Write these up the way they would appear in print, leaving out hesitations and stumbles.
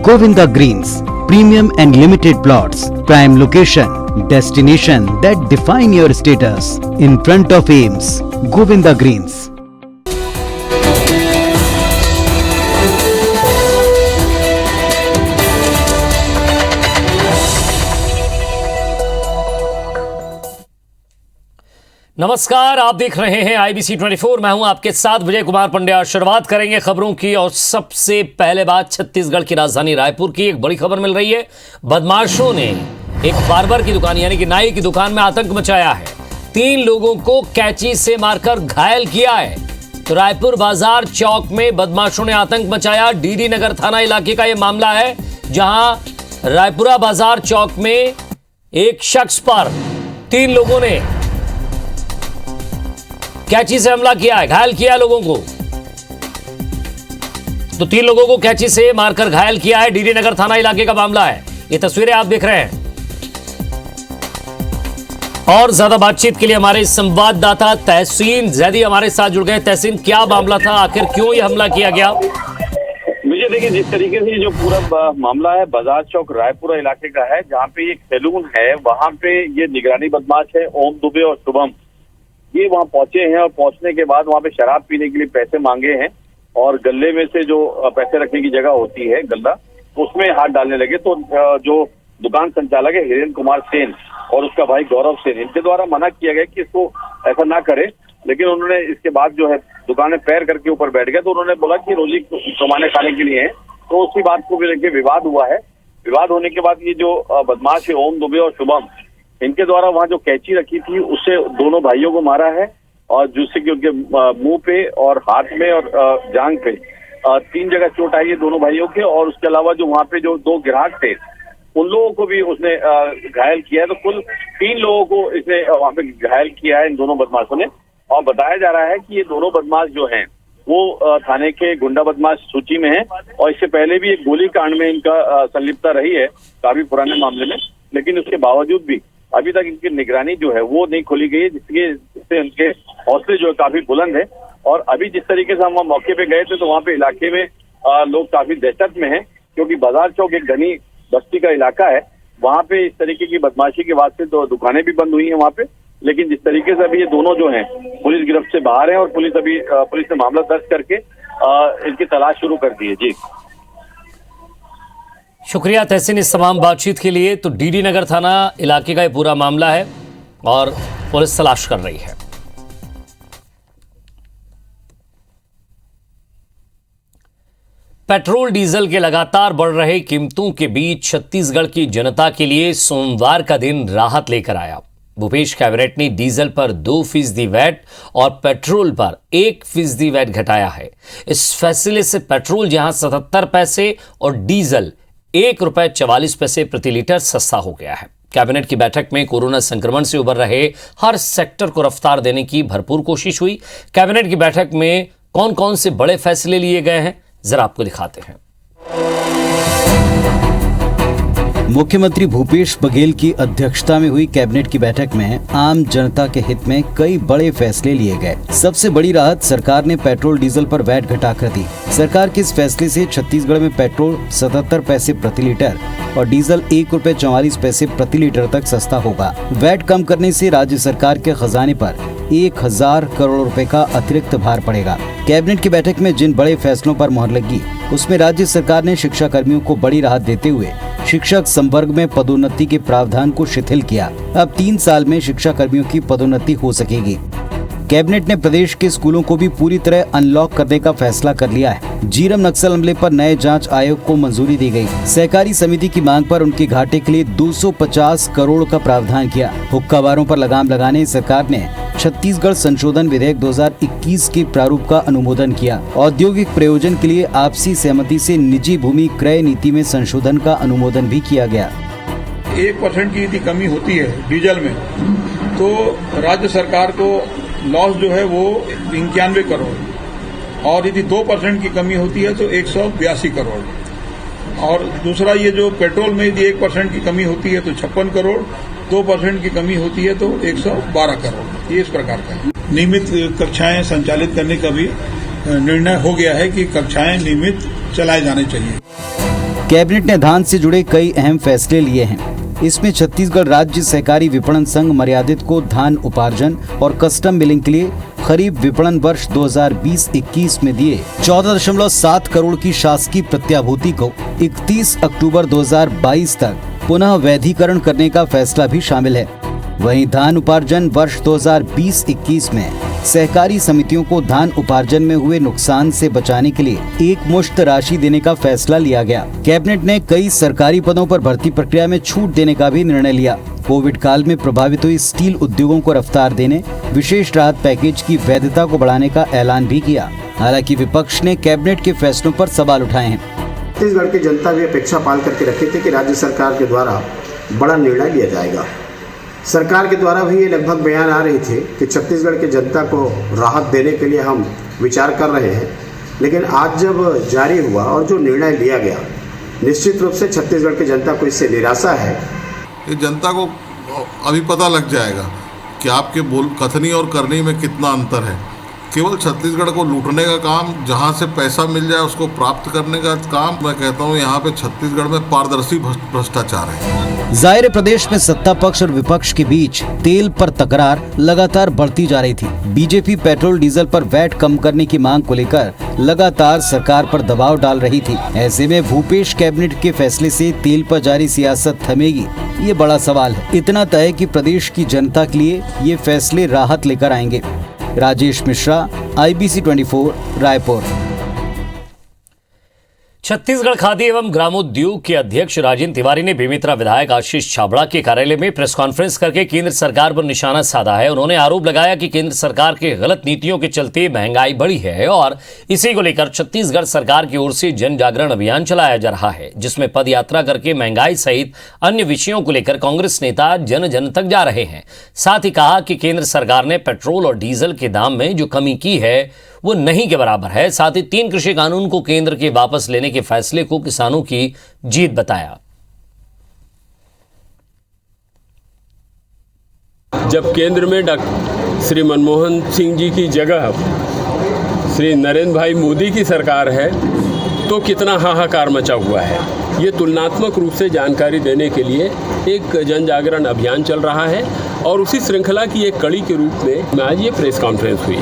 Govinda Greens, premium and limited plots, prime location, destination that define your status. In front of Ames, Govinda Greens. नमस्कार, आप देख रहे हैं IBC 24। मैं हूं आपके साथ विजय कुमार पंड्या। शुरुआत करेंगे खबरों की और सबसे पहले बात छत्तीसगढ़ की राजधानी रायपुर की। एक बड़ी खबर मिल रही है। बदमाशों ने एक बार्बर की दुकान यानी कि नाई की दुकान में आतंक मचाया है। 3 लोगों को कैंची से मारकर घायल किया है। तो रायपुर बाजार चौक में बदमाशों ने आतंक मचाया। डीडी नगर थाना इलाके का यह मामला है, जहां रायपुरा बाजार चौक में एक शख्स पर 3 लोगों ने कैंची से हमला किया है, घायल किया है लोगों को। तो 3 लोगों को कैंची से मारकर घायल किया है। डीडी नगर थाना इलाके का मामला है। ये तस्वीरें आप देख रहे हैं। और ज्यादा बातचीत के लिए हमारे संवाददाता तहसीन जैदी हमारे साथ जुड़ गए। तहसीन, क्या मामला था, आखिर क्यों यह हमला किया गया? मुझे देखिए, जिस तरीके से जो पूरा मामला है बाजार चौक रायपुरा इलाके का है, जहाँ पे एक सैलून है, वहाँ पे ये निगरानी बदमाश है ओम दुबे और शुभम, ये वहाँ पहुंचे हैं और पहुंचने के बाद वहाँ पे शराब पीने के लिए पैसे मांगे हैं और गल्ले में से जो पैसे रखने की जगह होती है गल्ला, उसमें हाथ डालने लगे। तो जो दुकान संचालक है हिरेन कुमार सेन और उसका भाई गौरव सेन, इनके द्वारा मना किया गया कि इसको ऐसा ना करे, लेकिन उन्होंने इसके बाद जो है दुकान में पैर करके ऊपर बैठ गया। तो उन्होंने बोला कि रोजी कमाने खाने के लिए है, तो उसी बात को लेकर विवाद हुआ है। विवाद होने के बाद ये जो बदमाश है ओम दुबे और शुभम, इनके द्वारा वहाँ जो कैंची रखी थी उससे दोनों भाइयों को मारा है और जिससे कि उनके मुंह पे और हाथ में और जांघ पे 3 जगह चोट आई है दोनों भाइयों के। और उसके अलावा जो वहाँ पे जो 2 ग्राहक थे उन लोगों को भी उसने घायल किया है। तो कुल 3 लोगों को इसने वहाँ पे घायल किया है इन दोनों बदमाशों ने। और बताया जा रहा है कि ये दोनों बदमाश जो हैं वो थाने के गुंडा बदमाश सूची में है और इससे पहले भी एक गोली कांड में इनका संलिप्तता रही है, काफी पुराने मामले में। लेकिन उसके बावजूद भी अभी तक इनकी निगरानी जो है वो नहीं खोली गई है, जिससे उनके हौसले जो है काफी बुलंद है। और अभी जिस तरीके से हम वहाँ मौके पे गए थे तो वहाँ पे इलाके में लोग काफी दहशत में हैं, क्योंकि बाजार चौक एक घनी बस्ती का इलाका है। वहाँ पे इस तरीके की बदमाशी के वास्ते तो दुकानें भी बंद हुई हैं वहाँ पे। लेकिन जिस तरीके से अभी ये दोनों जो हैं पुलिस गिरफ्त से बाहर है और पुलिस ने मामला दर्ज करके इनकी तलाश शुरू कर दी है। जी शुक्रिया तहसीन इस तमाम बातचीत के लिए। तो डीडी नगर थाना इलाके का ये पूरा मामला है और पुलिस तलाश कर रही है। पेट्रोल डीजल के लगातार बढ़ रहे कीमतों के बीच छत्तीसगढ़ की जनता के लिए सोमवार का दिन राहत लेकर आया। भूपेश कैबिनेट ने डीजल पर 2% वैट और पेट्रोल पर 1% वैट घटाया है। इस फैसले से पेट्रोल जहां 77 पैसे और डीजल ₹1.44 प्रति लीटर सस्ता हो गया है। कैबिनेट की बैठक में कोरोना संक्रमण से उबर रहे हर सेक्टर को रफ्तार देने की भरपूर कोशिश हुई। कैबिनेट की बैठक में कौन कौन से बड़े फैसले लिए गए हैं, जरा आपको दिखाते हैं। मुख्यमंत्री भूपेश बघेल की अध्यक्षता में हुई कैबिनेट की बैठक में आम जनता के हित में कई बड़े फैसले लिए गए। सबसे बड़ी राहत सरकार ने पेट्रोल डीजल पर वैट घटाकर दी। सरकार के इस फैसले से छत्तीसगढ़ में पेट्रोल 77 पैसे प्रति लीटर और डीजल ₹1.44 प्रति लीटर तक सस्ता होगा। वैट कम करने से राज्य सरकार के खजाने पर 1000 करोड़ रुपए का अतिरिक्त भार पड़ेगा। कैबिनेट की बैठक में जिन बड़े फैसलों पर मोहर लगी उसमें राज्य सरकार ने शिक्षा कर्मियों को बड़ी राहत देते हुए शिक्षक संवर्ग में पदोन्नति के प्रावधान को शिथिल किया। अब 3 साल में शिक्षा कर्मियों की पदोन्नति हो सकेगी। कैबिनेट ने प्रदेश के स्कूलों को भी पूरी तरह अनलॉक करने का फैसला कर लिया है। जीरम नक्सल हमले पर नए जांच आयोग को मंजूरी दी गई। सहकारी समिति की मांग पर उनके घाटे के लिए 250 करोड़ का प्रावधान किया। हुक्काबारों पर लगाम लगाने सरकार ने छत्तीसगढ़ संशोधन विधेयक 2021 के प्रारूप का अनुमोदन किया। औद्योगिक प्रयोजन के लिए आपसी सहमति से निजी भूमि क्रय नीति में संशोधन का अनुमोदन भी किया गया। 1% की यदि कमी होती है डीजल में तो राज्य सरकार को लॉस जो है वो 91 करोड़ और यदि 2% की कमी होती है तो 182 करोड़। और दूसरा ये जो पेट्रोल में यदि 1% की कमी होती है तो 56 करोड़, 2% की कमी होती है तो 112 करोड़। ये इस प्रकार का है। नियमित कक्षाएं संचालित करने का भी निर्णय हो गया है कि कक्षाएं नियमित चलाए जाने चाहिए। कैबिनेट ने धान से जुड़े कई अहम फैसले लिए हैं। इसमें छत्तीसगढ़ राज्य सहकारी विपणन संघ मर्यादित को धान उपार्जन और कस्टम मिलिंग के लिए खरीफ विपणन वर्ष 2020-21 में दिए 14.7 करोड़ की शासकीय प्रत्याभूति को 31 अक्टूबर 2022 तक पुनः वैधीकरण करने का फैसला भी शामिल है। वहीं धान उपार्जन वर्ष 2020-21 में सहकारी समितियों को धान उपार्जन में हुए नुकसान से बचाने के लिए एक मुश्त राशि देने का फैसला लिया गया। कैबिनेट ने कई सरकारी पदों पर भर्ती प्रक्रिया में छूट देने का भी निर्णय लिया। कोविड काल में प्रभावित हुई स्टील उद्योगों को रफ्तार देने, विशेष राहत पैकेज की वैधता को बढ़ाने का ऐलान भी किया। हालांकि विपक्ष ने कैबिनेट के फैसलों पर सवाल उठाए हैं। छत्तीसगढ़ की जनता भी अपेक्षा पाल करके रखी थी कि राज्य सरकार के द्वारा बड़ा निर्णय लिया जाएगा। सरकार के द्वारा भी ये लगभग बयान आ रही थी कि छत्तीसगढ़ की जनता को राहत देने के लिए हम विचार कर रहे हैं, लेकिन आज जब जारी हुआ और जो निर्णय लिया गया, निश्चित रूप से छत्तीसगढ़ की जनता को इससे निराशा है। ये जनता को अभी पता लग जाएगा कि आपके कथनी और करनी में कितना अंतर है। केवल छत्तीसगढ़ को लूटने का काम, जहां से पैसा मिल जाए उसको प्राप्त करने का काम, मैं कहता हूं यहाँ पे छत्तीसगढ़ में पारदर्शी भ्रष्टाचार है। जाहिर प्रदेश में सत्ता पक्ष और विपक्ष के बीच तेल पर तकरार लगातार बढ़ती जा रही थी। बीजेपी पेट्रोल डीजल पर वैट कम करने की मांग को लेकर लगातार सरकार पर दबाव डाल रही थी। ऐसे में भूपेश कैबिनेट के फैसले से तेल पर जारी सियासत थमेगी, ये बड़ा सवाल है। इतना तय कि प्रदेश की जनता के लिए ये फैसले राहत लेकर आएंगे। राजेश मिश्रा, IBC 24, रायपुर। छत्तीसगढ़ खादी एवं ग्रामोद्योग के अध्यक्ष राजेंद्र तिवारी ने बेमेतरा विधायक आशीष छाबड़ा के कार्यालय में प्रेस कॉन्फ्रेंस करके केंद्र सरकार पर निशाना साधा है। उन्होंने आरोप लगाया कि केंद्र सरकार के गलत नीतियों के चलते महंगाई बढ़ी है और इसी को लेकर छत्तीसगढ़ सरकार की ओर से जन जागरण अभियान चलाया जा रहा है, जिसमें पद यात्रा करके महंगाई सहित अन्य विषयों को लेकर कांग्रेस नेता जन जन तक जा रहे हैं। साथ ही कहा कि केंद्र सरकार ने पेट्रोल और डीजल के दाम में जो कमी की है वो नहीं के बराबर है। साथ ही 3 कृषि कानून को केंद्र के वापस लेने के फैसले को किसानों की जीत बताया। जब केंद्र में श्री मनमोहन सिंह जी की जगह श्री नरेंद्र भाई मोदी की सरकार है तो कितना हाहाकार मचा हुआ है, ये तुलनात्मक रूप से जानकारी देने के लिए एक जन जागरण अभियान चल रहा है और उसी श्रृंखला की एक कड़ी के रूप में आज ये प्रेस कॉन्फ्रेंस हुई।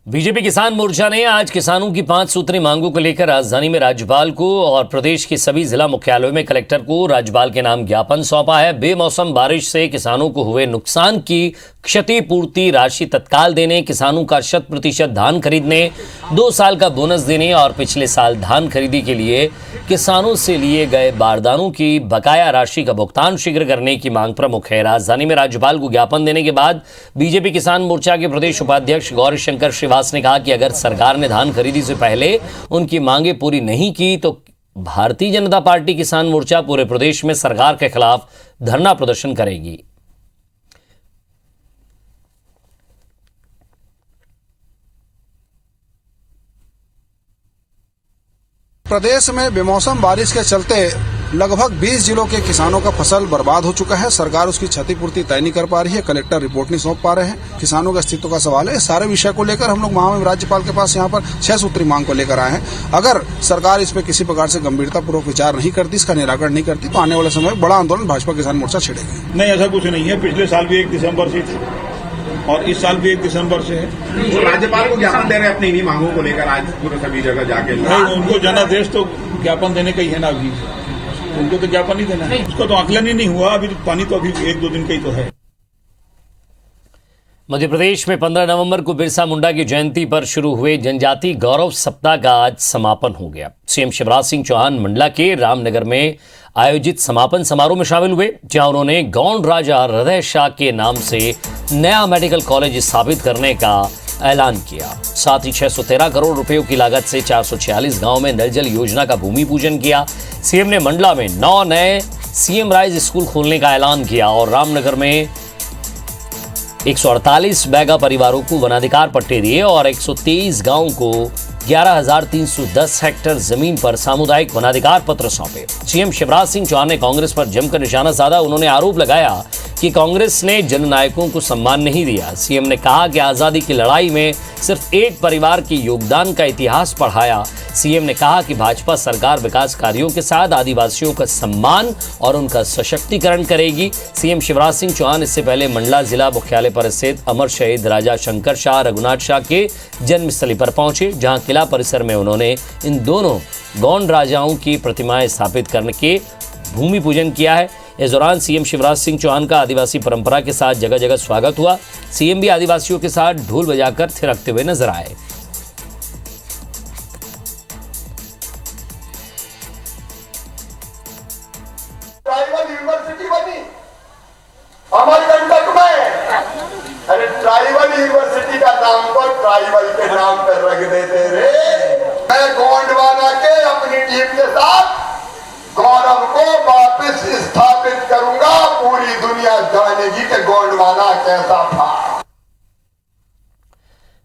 बीजेपी किसान मोर्चा ने आज किसानों की 5 सूत्री मांगों को लेकर राजधानी में राज्यपाल को और प्रदेश के सभी जिला मुख्यालयों में कलेक्टर को राज्यपाल के नाम ज्ञापन सौंपा है। बेमौसम बारिश से किसानों को हुए नुकसान की क्षतिपूर्ति राशि तत्काल देने, किसानों का 100% धान खरीदने, 2 साल का बोनस देने और पिछले साल धान खरीदी के लिए किसानों से लिए गए बारदानों की बकाया राशि का भुगतान शीघ्र करने की मांग प्रमुख है। राजधानी में राज्यपाल को ज्ञापन देने के बाद बीजेपी किसान मोर्चा के प्रदेश उपाध्यक्ष गौरी शंकर श्रीवास ने कहा कि अगर सरकार ने धान खरीदी से पहले उनकी मांगे पूरी नहीं की तो भारतीय जनता पार्टी किसान मोर्चा पूरे प्रदेश में सरकार के खिलाफ धरना प्रदर्शन करेगी। प्रदेश में बेमौसम बारिश के चलते लगभग 20 जिलों के किसानों का फसल बर्बाद हो चुका है। सरकार उसकी क्षतिपूर्ति तय नहीं कर पा रही है, कलेक्टर रिपोर्ट नहीं सौंप पा रहे हैं। किसानों के अस्तित्व का सवाल है। इस सारे विषय को लेकर हम लोग महामहिम राज्यपाल के पास यहाँ पर 6 सूत्री मांग को लेकर आए हैं। अगर सरकार इस पर किसी प्रकार से गंभीरतापूर्वक विचार नहीं करती, इसका निराकरण नहीं करती, तो आने वाले समय में बड़ा आंदोलन भाजपा किसान मोर्चा छेड़ेगा। नहीं, ऐसा कुछ नहीं है। पिछले साल भी 1 दिसंबर से थी और इस साल भी 1 दिसंबर से है। तो राज्यपाल को ज्ञापन दे रहे हैं अपनी इन्हीं मांगों को लेकर आज पूरे सभी जगह जाके। नहीं, उनको जनादेश तो ज्ञापन देने का ही है ना, अभी उनको तो ज्ञापन ही देना है। उसका तो आकलन ही नहीं हुआ अभी, पानी तो अभी 1-2 दिन का ही तो है। मध्य प्रदेश में 15 नवंबर को बिरसा मुंडा की जयंती पर शुरू हुए जनजाति गौरव सप्ताह का आज समापन हो गया। सीएम शिवराज सिंह चौहान मंडला के रामनगर में आयोजित समापन समारोह में शामिल हुए, जहां उन्होंने गौंड राजा हृदय शाह के नाम से नया मेडिकल कॉलेज स्थापित करने का ऐलान किया। साथ ही 613 करोड़ रुपयों की लागत से 446 गांव में नल जल योजना का भूमि पूजन किया। सीएम ने मंडला में 9 नए सीएम राइज स्कूल खोलने का ऐलान किया और रामनगर में 148 बैगा परिवारों को वनाधिकार पट्टे दिए और 123 गांवों को 11,310 हेक्टेयर जमीन पर सामुदायिक वनाधिकार पत्र सौंपे। सीएम शिवराज सिंह चौहान ने कांग्रेस पर जमकर निशाना साधा। उन्होंने आरोप लगाया कि कांग्रेस ने जननायकों को सम्मान नहीं दिया। सीएम ने कहा कि आजादी की लड़ाई में सिर्फ एक परिवार के योगदान का इतिहास पढ़ाया। सीएम ने कहा कि भाजपा सरकार विकास कार्यों के साथ आदिवासियों का सम्मान और उनका सशक्तिकरण करेगी। सीएम शिवराज सिंह चौहान इससे पहले मंडला जिला मुख्यालय पर स्थित अमर शहीद राजा शंकर शाह रघुनाथ शाह के जन्मस्थली पर पहुंचे, जहां किला परिसर में उन्होंने इन दोनों गौंड राजाओं की प्रतिमाएं स्थापित करने के भूमि पूजन किया है। इस दौरान सीएम शिवराज सिंह चौहान का आदिवासी परंपरा के साथ जगह जगह स्वागत हुआ। सीएम भी आदिवासियों के साथ ढोल बजाकर थिरकते हुए नजर आए। ट्राइबल यूनिवर्सिटी बनी अमरकंटक में। अरे ट्राइबल यूनिवर्सिटी का नाम तो ट्राइबल के नाम पर रख देते रे। मैं गोंडवाना के अपनी टीम के साथ गौरव को वापस स्थापित करूंगा। पूरी दुनिया जानेगी कि गोंडवाना कैसा था।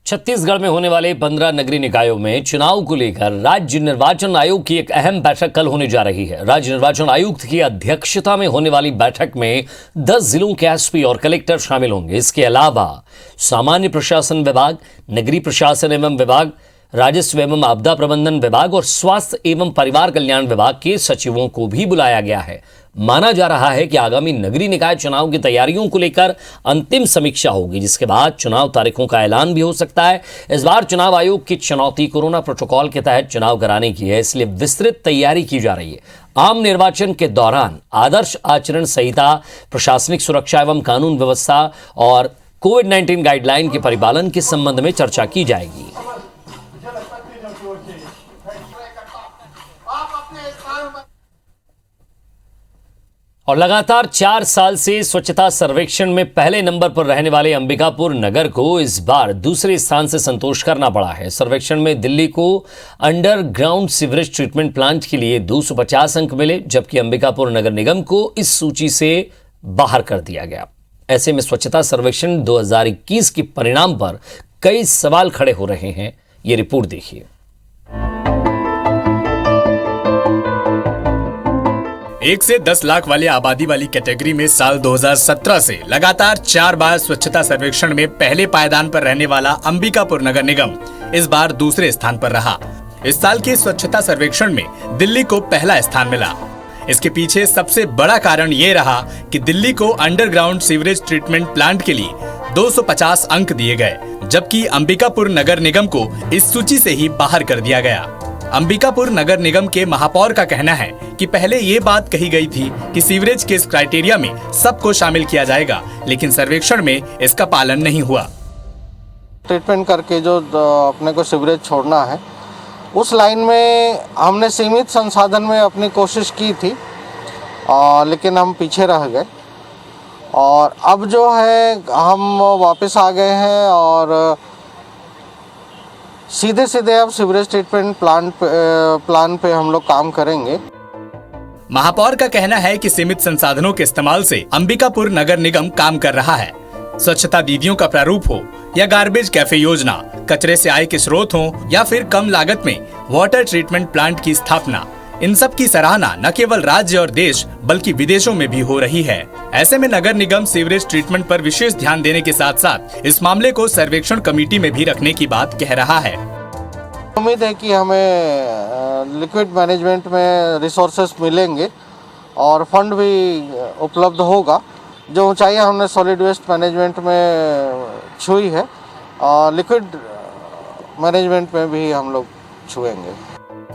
छत्तीसगढ़ में होने वाले 15 नगरीय निकायों में चुनाव को लेकर राज्य निर्वाचन आयोग की एक अहम बैठक कल होने जा रही है। राज्य निर्वाचन आयुक्त की अध्यक्षता में होने वाली बैठक में 10 जिलों के एसपी और कलेक्टर शामिल होंगे। इसके अलावा सामान्य प्रशासन विभाग, नगरीय प्रशासन एवं विभाग, राजस्व एवं आपदा प्रबंधन विभाग और स्वास्थ्य एवं परिवार कल्याण विभाग के सचिवों को भी बुलाया गया है। माना जा रहा है कि आगामी नगरीय निकाय चुनाव की तैयारियों को लेकर अंतिम समीक्षा होगी, जिसके बाद चुनाव तारीखों का ऐलान भी हो सकता है। इस बार चुनाव आयोग की चुनौती कोरोना प्रोटोकॉल के तहत चुनाव कराने की है, इसलिए विस्तृत तैयारी की जा रही है। आम निर्वाचन के दौरान आदर्श आचरण संहिता, प्रशासनिक सुरक्षा एवं कानून व्यवस्था और कोविड-19 गाइडलाइन के परिपालन के संबंध में चर्चा की जाएगी। और लगातार 4 साल से स्वच्छता सर्वेक्षण में पहले नंबर पर रहने वाले अंबिकापुर नगर को इस बार दूसरे स्थान से संतोष करना पड़ा है। सर्वेक्षण में दिल्ली को अंडरग्राउंड सीवरेज ट्रीटमेंट प्लांट के लिए 250 अंक मिले, जबकि अंबिकापुर नगर निगम को इस सूची से बाहर कर दिया गया। ऐसे में स्वच्छता सर्वेक्षण 2021 के परिणाम पर कई सवाल खड़े हो रहे हैं। ये रिपोर्ट देखिए। 1 से 10 लाख वाली आबादी वाली कैटेगरी में साल 2017 से लगातार 4 बार स्वच्छता सर्वेक्षण में पहले पायदान पर रहने वाला अंबिकापुर नगर निगम इस बार दूसरे स्थान पर रहा। इस साल के स्वच्छता सर्वेक्षण में दिल्ली को पहला स्थान मिला। इसके पीछे सबसे बड़ा कारण ये रहा कि दिल्ली को अंडरग्राउंड सीवरेज ट्रीटमेंट प्लांट के लिए 250 अंक दिए गए, जबकि अंबिकापुर नगर निगम को इस सूची से ही बाहर कर दिया गया। अंबिकापुर नगर निगम के महापौर का कहना है कि पहले ये बात कही गई थी कि सीवरेज के इस क्राइटेरिया में सबको शामिल किया जाएगा, लेकिन सर्वेक्षण में इसका पालन नहीं हुआ। ट्रीटमेंट करके जो अपने को सीवरेज छोड़ना है, उस लाइन में हमने सीमित संसाधन में अपनी कोशिश की थी, लेकिन हम पीछे रह गए। और अब जो है हम वापस आ गए हैं और सीधे सीधे अब सीवरेज ट्रीटमेंट प्लान पे हम लोग काम करेंगे। महापौर का कहना है कि सीमित संसाधनों के इस्तेमाल से अंबिकापुर नगर निगम काम कर रहा है। स्वच्छता दीदियों का प्रारूप हो या गार्बेज कैफे योजना, कचरे से आय के स्रोत हो या फिर कम लागत में वाटर ट्रीटमेंट प्लांट की स्थापना, इन सब की सराहना न केवल राज्य और देश बल्कि विदेशों में भी हो रही है। ऐसे में नगर निगम सीवरेज ट्रीटमेंट पर विशेष ध्यान देने के साथ साथ इस मामले को सर्वेक्षण कमेटी में भी रखने की बात कह रहा है। उम्मीद है कि हमें लिक्विड मैनेजमेंट में रिसोर्सेस मिलेंगे और फंड भी उपलब्ध होगा। जो ऊंचाइयां हमने सॉलिड वेस्ट मैनेजमेंट में छुई है, लिक्विड मैनेजमेंट में भी हम लोग छुएंगे।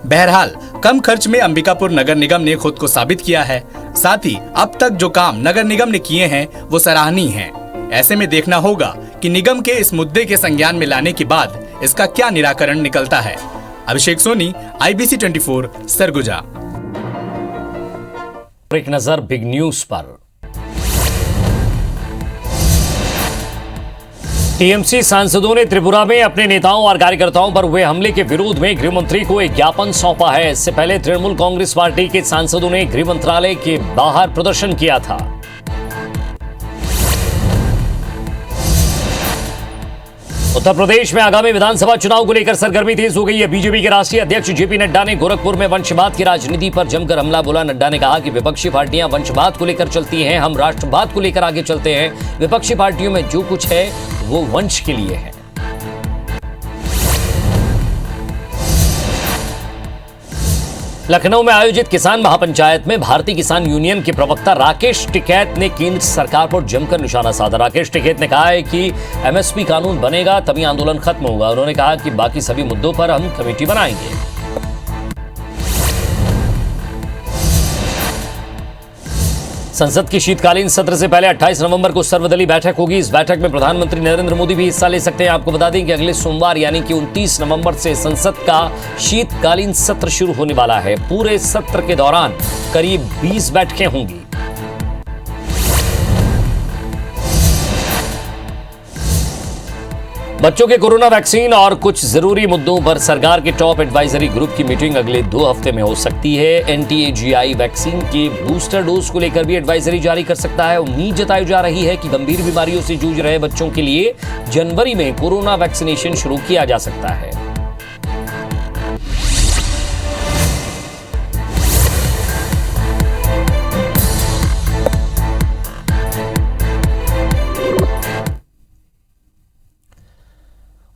बहरहाल कम खर्च में अंबिकापुर नगर निगम ने खुद को साबित किया है। साथ ही अब तक जो काम नगर निगम ने किए हैं वो सराहनीय हैं। ऐसे में देखना होगा कि निगम के इस मुद्दे के संज्ञान में लाने के बाद इसका क्या निराकरण निकलता है। अभिषेक सोनी, IBC 24, सरगुजा। एक नजर बिग न्यूज पर। टीएमसी सांसदों ने त्रिपुरा में अपने नेताओं और कार्यकर्ताओं पर हुए हमले के विरोध में गृह मंत्री को एक ज्ञापन सौंपा है। इससे पहले तृणमूल कांग्रेस पार्टी के सांसदों ने गृह मंत्रालय के बाहर प्रदर्शन किया था। उत्तर प्रदेश में आगामी विधानसभा चुनाव को लेकर सरगर्मी तेज हो गई है। बीजेपी के राष्ट्रीय अध्यक्ष जेपी नड्डा ने गोरखपुर में वंशवाद की राजनीति पर जमकर हमला बोला। नड्डा ने कहा कि विपक्षी पार्टियां वंशवाद को लेकर चलती हैं, हम राष्ट्रवाद को लेकर आगे चलते हैं। विपक्षी पार्टियों में जो कुछ है वो वंश के लिए है। लखनऊ में आयोजित किसान महापंचायत में भारतीय किसान यूनियन के प्रवक्ता राकेश टिकैत ने केंद्र सरकार पर जमकर निशाना साधा। राकेश टिकैत ने कहा है कि एमएसपी कानून बनेगा तभी आंदोलन खत्म होगा। उन्होंने कहा कि बाकी सभी मुद्दों पर हम कमेटी बनाएंगे। संसद की शीतकालीन सत्र से पहले 28 नवंबर को सर्वदलीय बैठक होगी। इस बैठक में प्रधानमंत्री नरेंद्र मोदी भी हिस्सा ले सकते हैं। आपको बता दें कि अगले सोमवार यानी कि 29 नवंबर से संसद का शीतकालीन सत्र शुरू होने वाला है। पूरे सत्र के दौरान करीब 20 बैठकें होंगी। बच्चों के कोरोना वैक्सीन और कुछ जरूरी मुद्दों पर सरकार के टॉप एडवाइजरी ग्रुप की मीटिंग अगले 2 हफ्ते में हो सकती है। एनटीएजीआई वैक्सीन के बूस्टर डोज को लेकर भी एडवाइजरी जारी कर सकता है। उम्मीद जताई जा रही है कि गंभीर बीमारियों से जूझ रहे बच्चों के लिए जनवरी में कोरोना वैक्सीनेशन शुरू किया जा सकता है।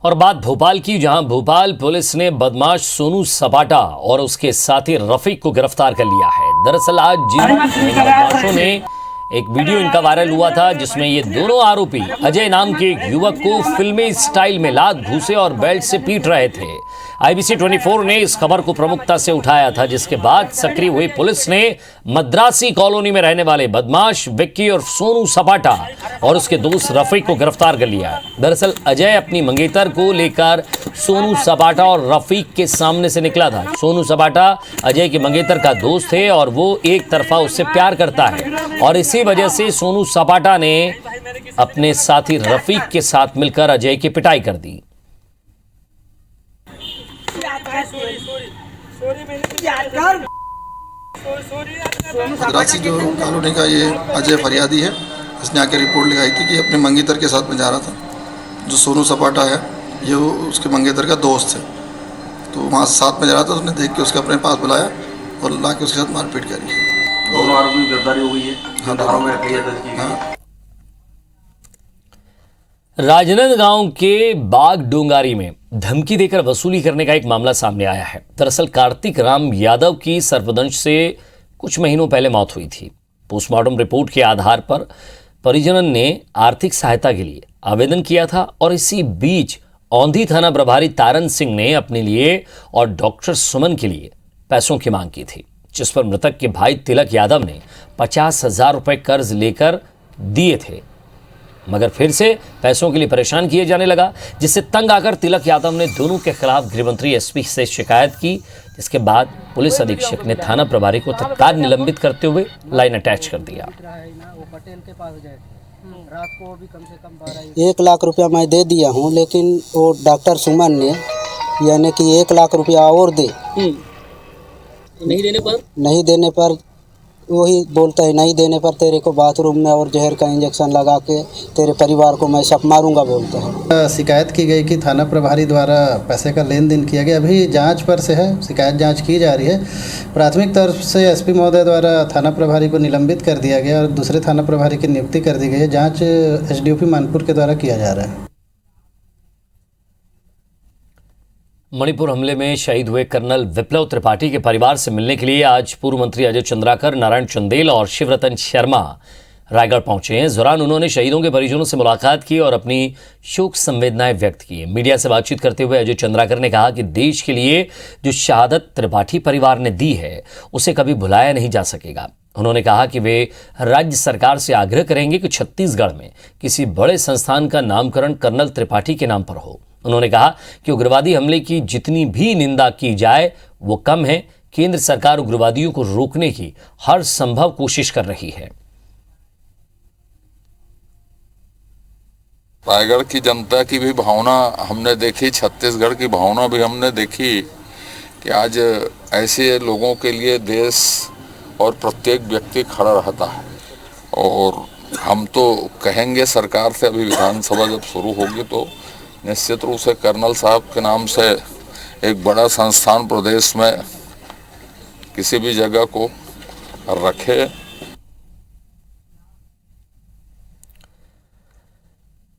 और बात भोपाल की, जहां भोपाल पुलिस ने बदमाश सोनू सपाटा और उसके साथी रफीक को गिरफ्तार कर लिया है। दरअसल आज जिन बदमाशों ने एक वीडियो इनका वायरल हुआ था जिसमें ये दोनों आरोपी अजय नाम के एक युवक को फिल्मी स्टाइल में लात, घूंसे और बेल्ट से पीट रहे थे। IBC 24 ने इस खबर को प्रमुखता से उठाया था, जिसके बाद सक्रिय हुई पुलिस ने मद्रासी कॉलोनी में रहने वाले बदमाश विक्की और सोनू सपाटा और उसके दोस्त रफीक को गिरफ्तार कर लिया। दरअसल अजय अपनी मंगेतर को लेकर सोनू सपाटा और रफीक के सामने से निकला था। सोनू सपाटा अजय के मंगेतर का दोस्त है और वो एक तरफा उससे प्यार करता है और इसी वजह से सोनू सपाटा ने अपने साथी रफीक के साथ मिलकर अजय की पिटाई कर दी। मद्रासी जो कॉलोनी का ये अजय फरियादी है, इसने आके रिपोर्ट लिखाई थी कि अपने मंगेतर के साथ में जा रहा था। जो सोनू सपाटा है ये उसके मंगेतर का दोस्त है, तो वहाँ साथ में जा रहा था। उसने देख के उसके अपने पास बुलाया और ला के उसके साथ मारपीट करी। दोनों आरोपी की गिरफ्तारी हो गई है। हाँ। राजनांदगांव के बाग डोंगारी में धमकी देकर वसूली करने का एक मामला सामने आया है। दरअसल कार्तिक राम यादव की सर्पदंश से कुछ महीनों पहले मौत हुई थी। पोस्टमार्टम रिपोर्ट के आधार पर परिजनों ने आर्थिक सहायता के लिए आवेदन किया था और इसी बीच औंधी थाना प्रभारी तारन सिंह ने अपने लिए और डॉक्टर सुमन के लिए पैसों की मांग की थी, जिस पर मृतक के भाई तिलक यादव ने 50,000 रुपए कर्ज लेकर दिए थे, मगर फिर से पैसों के लिए परेशान किए जाने लगा, जिससे तंग आकर तिलक यादव ने दोनों के खिलाफ गृहमंत्री एसपी से शिकायत की। जिसके बाद पुलिस अधीक्षक ने थाना प्रभारी को तत्काल निलंबित करते हुए लाइन अटैच कर दिया। 1 लाख रुपया मैं दे दिया हूँ, लेकिन वो डॉक्टर सुमन ने यानी कि 1 लाख रुपया और दे, नहीं देने पर वही बोलता है नहीं देने पर तेरे को बाथरूम में और जहर का इंजेक्शन लगा के तेरे परिवार को मैं सब मारूंगा बोलता है। शिकायत की गई कि थाना प्रभारी द्वारा पैसे का लेन देन किया गया। अभी जांच पर से है, शिकायत जांच की जा रही है। प्राथमिक तरफ से एसपी महोदय द्वारा थाना प्रभारी को निलंबित कर दिया गया और दूसरे थाना प्रभारी की नियुक्ति कर दी गई है। जाँच SDOP मानपुर के द्वारा किया जा रहा है। मणिपुर हमले में शहीद हुए कर्नल विप्लव त्रिपाठी के परिवार से मिलने के लिए आज पूर्व मंत्री अजय चंद्राकर, नारायण चंदेल और शिवरतन शर्मा रायगढ़ पहुंचे हैं। इस दौरान उन्होंने शहीदों के परिजनों से मुलाकात की और अपनी शोक संवेदनाएं व्यक्त की। मीडिया से बातचीत करते हुए अजय चंद्राकर ने कहा कि देश के लिए जो शहादत त्रिपाठी परिवार ने दी है उसे कभी भुलाया नहीं जा सकेगा। उन्होंने कहा कि वे राज्य सरकार से आग्रह करेंगे कि छत्तीसगढ़ में किसी बड़े संस्थान का नामकरण कर्नल त्रिपाठी के नाम पर हो। उन्होंने कहा कि उग्रवादी हमले की जितनी भी निंदा की जाए वो कम है। केंद्र सरकार उग्रवादियों को रोकने की हर संभव कोशिश कर रही है। रायगढ़ की जनता की भी भावना हमने देखी, छत्तीसगढ़ की भावना भी हमने देखी कि आज ऐसे लोगों के लिए देश और प्रत्येक व्यक्ति खड़ा रहता है। और हम तो कहेंगे सरकार से, अभी विधानसभा जब शुरू होगी तो निश्चित रूप से कर्नल साहब के नाम से एक बड़ा संस्थान प्रदेश में किसी भी जगह को रखे।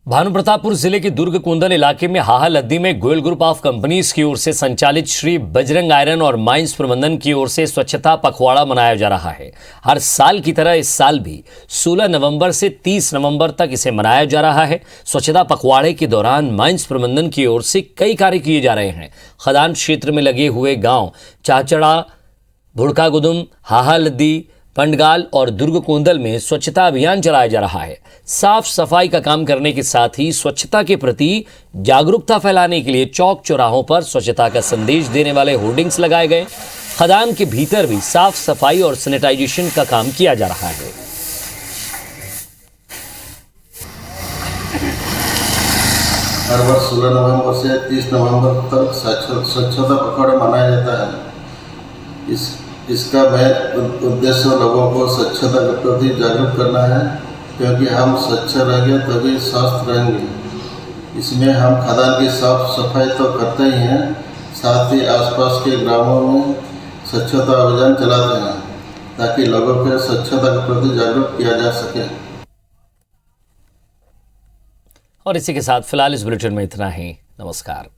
भानुप्रतापपुर जिले के दुर्ग कुंदन इलाके में हाहा लद्दी में गोयल ग्रुप ऑफ कंपनीज की ओर से संचालित श्री बजरंग आयरन और माइंस प्रबंधन की ओर से स्वच्छता पखवाड़ा मनाया जा रहा है। हर साल की तरह इस साल भी 16 नवंबर से 30 नवंबर तक इसे मनाया जा रहा है। स्वच्छता पखवाड़े के दौरान माइंस प्रबंधन की ओर से कई कार्य किए जा रहे हैं। खदान क्षेत्र में लगे हुए गांव चाचड़ा, भुड़कागुदुम, हाहा लद्दी, पंडगाल और दुर्ग कोंदल में स्वच्छता अभियान चलाया जा रहा है। साफ सफाई का काम करने के साथ ही स्वच्छता के प्रति जागरूकता फैलाने के लिए चौक चौराहों पर स्वच्छता का संदेश देने वाले होर्डिंग्स लगाए गए। खदान के भीतर भी साफ सफाई और सैनिटाइजेशन का काम किया जा रहा है। हर वर्ष 16 नवंबर से 30 नवंबर तक स्वच्छता पखवाड़ा मनाया जाता है। इसका मेन उद्देश्य लोगों को स्वच्छता के प्रति जागरूक करना है, क्योंकि हम स्वच्छ रहेंगे तभी स्वस्थ रहेंगे। इसमें हम खदान की साफ सफाई तो करते ही हैं, साथ ही आसपास के ग्रामों में स्वच्छता अभियान चलाते हैं ताकि लोगों को स्वच्छता के प्रति जागरूक किया जा सके। और इसी के साथ फिलहाल इस बुलेटिन में इतना ही। नमस्कार।